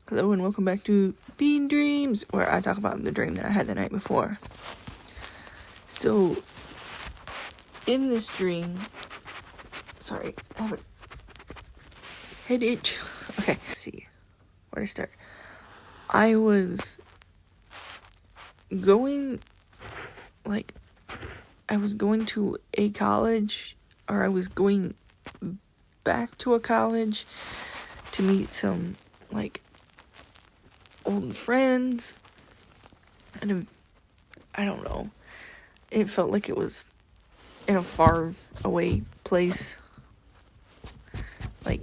Hello and welcome back to Bean Dreams, where I talk about the dream that I had the night before. So, in this dream, sorry, I have a head itch. Okay, let's see, where to start. I was going to a college, or I was going back to a college to meet some, old friends, and I don't know, it felt like it was in a far away place, I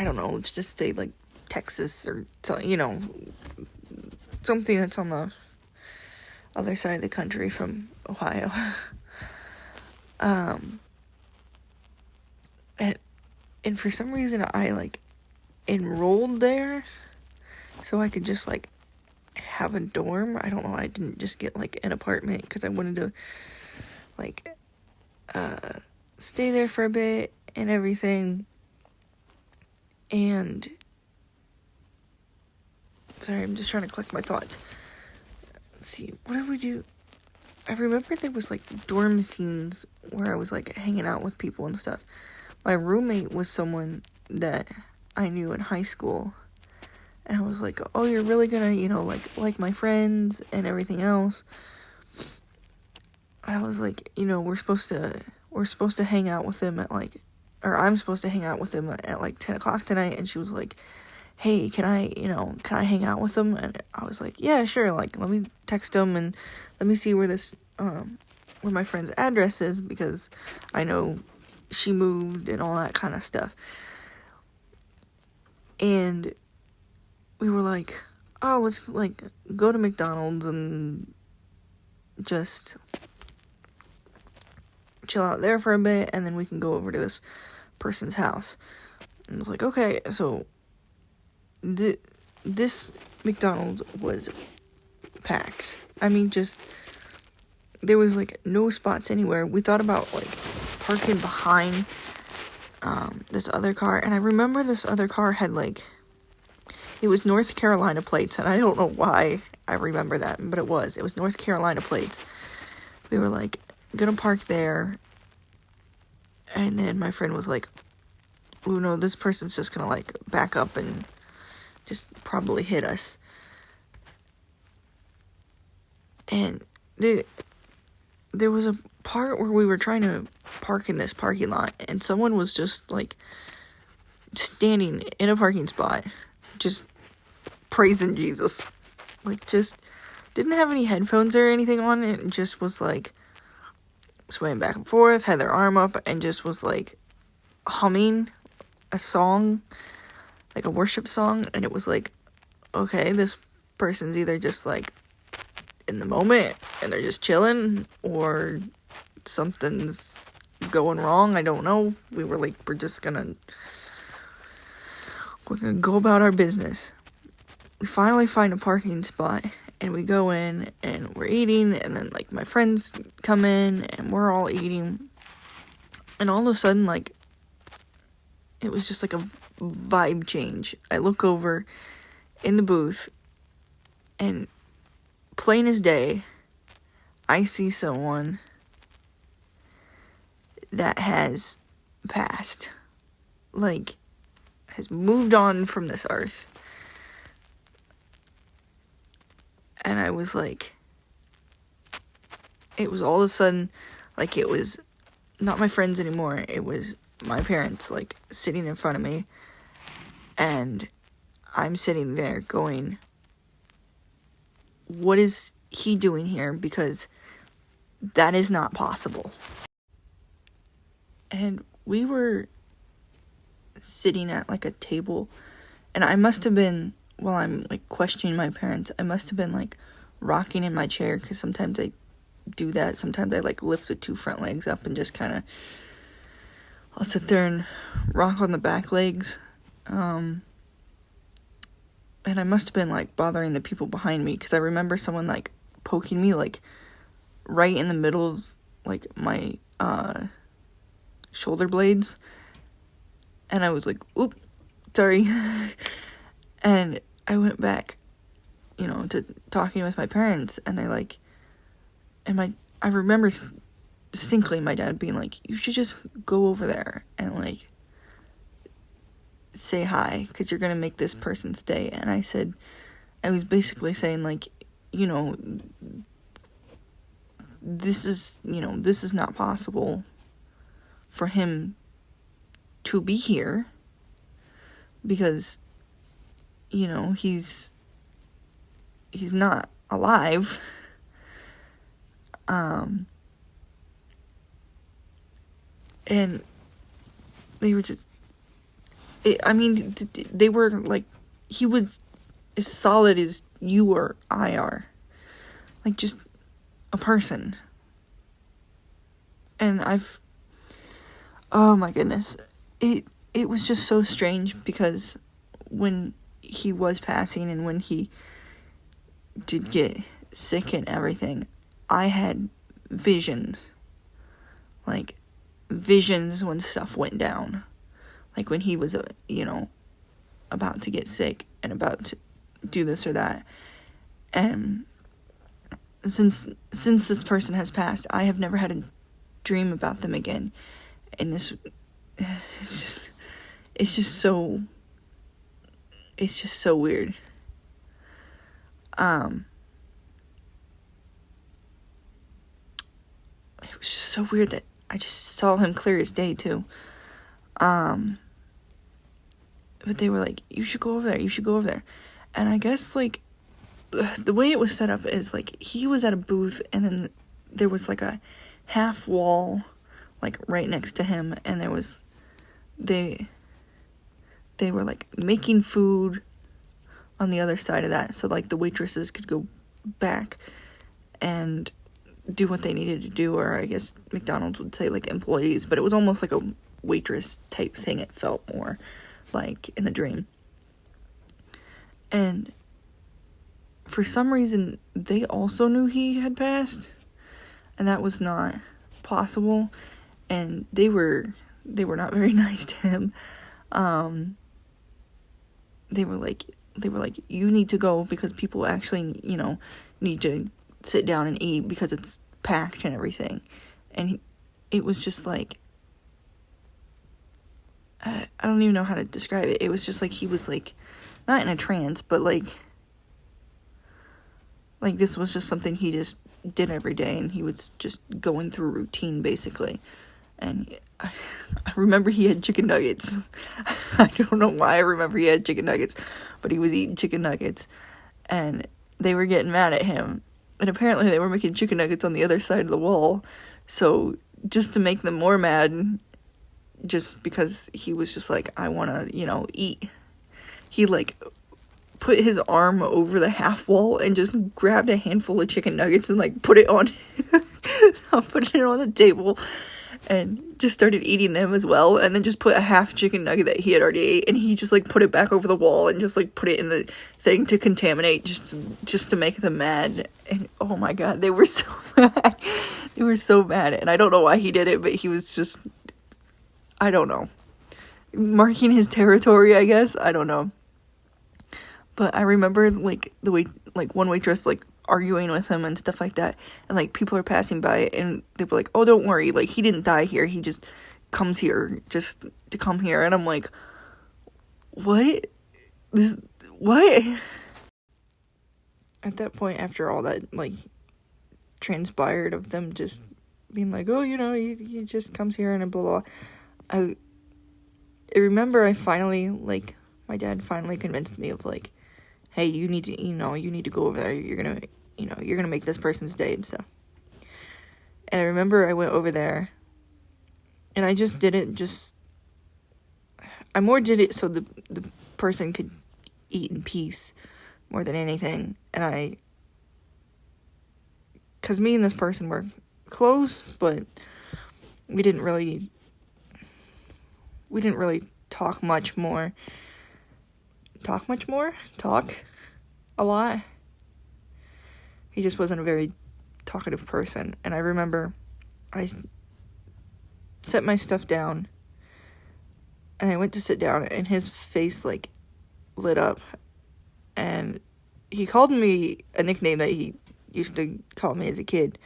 don't know, let's just say, Texas, or, something that's on the other side of the country from Ohio. And for some reason, I, enrolled there, so I could just, have a dorm. I don't know, I didn't just get, an apartment, because I wanted to, stay there for a bit, and everything. And, sorry, I'm just trying to collect my thoughts. Let's see, what did we do? I remember there was, dorm scenes where I was, hanging out with people and stuff. My roommate was someone that I knew in high school. And I was like, oh, you're really gonna, like my friends and everything else. And I was like, we're supposed to hang out with them at, I'm supposed to hang out with them at, 10 o'clock tonight. And she was like, hey, can I hang out with them? And I was like, yeah, sure, let me text them and let me see where where my friend's address is, because I know she moved and all that kind of stuff. And we were like, oh, let's, go to McDonald's and just chill out there for a bit, and then we can go over to this person's house. And I was like, okay, so this McDonald's was packed. I mean, just, there was, no spots anywhere. We thought about, parking behind this other car, and I remember this other car had, it was North Carolina plates, and I don't know why I remember that, but it was North Carolina plates. We were, gonna park there, and then my friend was like, oh no, this person's just gonna, back up and just probably hit us. And there was a part where we were trying to park in this parking lot, and someone was just, standing in a parking spot, just praising Jesus. Just didn't have any headphones or anything on, it just was, swaying back and forth, had their arm up, and just was, humming a song, a worship song, and it was okay, this person's either just, in the moment, and they're just chilling, or something's going wrong, I don't know. We were we're gonna go about our business. We finally find a parking spot, and we go in, and we're eating, and then, my friends come in, and we're all eating, and all of a sudden, it was just, a vibe change. I look over in the booth, and plain as day, I see someone that has passed, has moved on from this earth. And I was it was all of a sudden, it was not my friends anymore, it was my parents, sitting in front of me, and I'm sitting there going, what is he doing here? Because that is not possible. And we were sitting at, a table, and I must have been, while I'm, questioning my parents, I must have been, rocking in my chair, because sometimes I do that. Sometimes I, lift the two front legs up and just kind of, I'll sit there and rock on the back legs, and I must have been, bothering the people behind me, because I remember someone, poking me, right in the middle of, my, shoulder blades, and I was like, oop, sorry, And I went back, to talking with my parents, and they're like, I remember distinctly my dad being like, you should just go over there and, like, say hi, because you're gonna make this person's day. And I was basically saying, like, this is not possible for him to be here, because, he's not alive. And they were just, they were like, he was as solid as you or I are, like, just a person. And oh my goodness, it was just so strange, because when he was passing and when he did get sick and everything, I had visions, like visions when stuff went down, like when he was about to get sick and about to do this or that. And since this person has passed, I have never had a dream about them again. And this, it's just so weird. It was just so weird that I just saw him clear as day too. But they were like, you should go over there. And I guess, like, the way it was set up is, like, he was at a booth, and then there was, like, a half wall, like, right next to him, and there was, they were, like, making food on the other side of that, so, like, the waitresses could go back and do what they needed to do, or I guess McDonald's would say, like, employees, but it was almost like a waitress type thing. It felt more like in the dream. And for some reason, they also knew he had passed, and that was not possible, and they were not very nice to him. They were like, you need to go, because people actually, need to sit down and eat, because it's packed and everything. And it was just like, I don't even know how to describe it. It was just like he was, like, not in a trance, but like this was just something he just did every day, and he was just going through routine, basically. And I remember he had chicken nuggets. I don't know why I remember he had chicken nuggets, but he was eating chicken nuggets, and they were getting mad at him. And apparently they were making chicken nuggets on the other side of the wall, so just to make them more mad, just because he was just like, I want to, eat, he, like, put his arm over the half wall and just grabbed a handful of chicken nuggets and, like, put it on the table, and just started eating them as well, and then just put a half chicken nugget that he had already ate, and he just, like, put it back over the wall and just, like, put it in the thing to contaminate, just to make them mad. And oh my god, they were so mad. They were so mad, and I don't know why he did it, but he was just, I don't know, marking his territory, I guess. I don't know. But I remember, like, the way, like, one waitress, like, arguing with him and stuff like that, and, like, people are passing by, and they were like, oh, don't worry, like, he didn't die here, he just comes here just to come here. And I'm like, what? What? At that point, after all that, like, transpired of them just being like, oh, he just comes here and blah, blah, I remember I finally, like, my dad finally convinced me of, like, hey, you need to go over there, you're gonna make this person's day and stuff. And I remember I went over there, and I just did it, I more did it so the person could eat in peace more than anything. And because me and this person were close, but we didn't really talk much more. Talk a lot. He just wasn't a very talkative person. And I remember I set my stuff down, and I went to sit down, and his face, like, lit up, and he called me a nickname that he used to call me as a kid,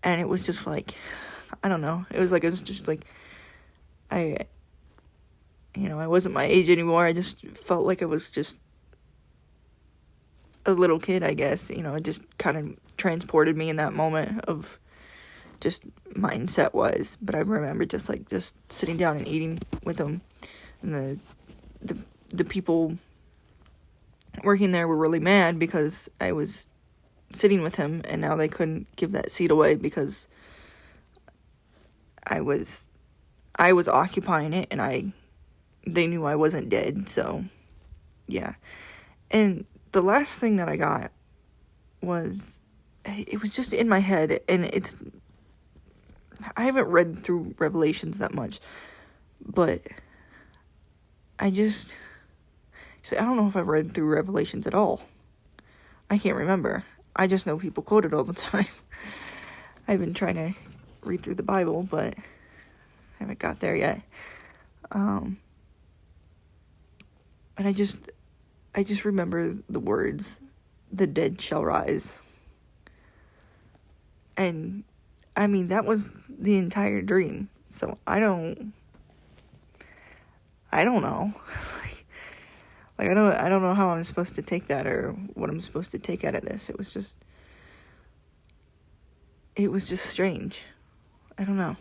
and it was just like, I don't know, it was just like, I wasn't my age anymore. I just felt like I was just a little kid, I guess. It just kind of transported me in that moment of just mindset-wise. But I remember just sitting down and eating with him, and the people working there were really mad because I was sitting with him, and now they couldn't give that seat away because I was occupying it, and they knew I wasn't dead. So yeah. And the last thing that I got was, it was just in my head, and I haven't read through Revelations that much, but I don't know if I've read through Revelations at all. I can't remember. I just know people quote it all the time. I've been trying to read through the Bible, but I haven't got there yet. And I just remember the words, "the dead shall rise." And, I mean, that was the entire dream. So, I don't know. I don't know how I'm supposed to take that, or what I'm supposed to take out of this. It was just strange. I don't know.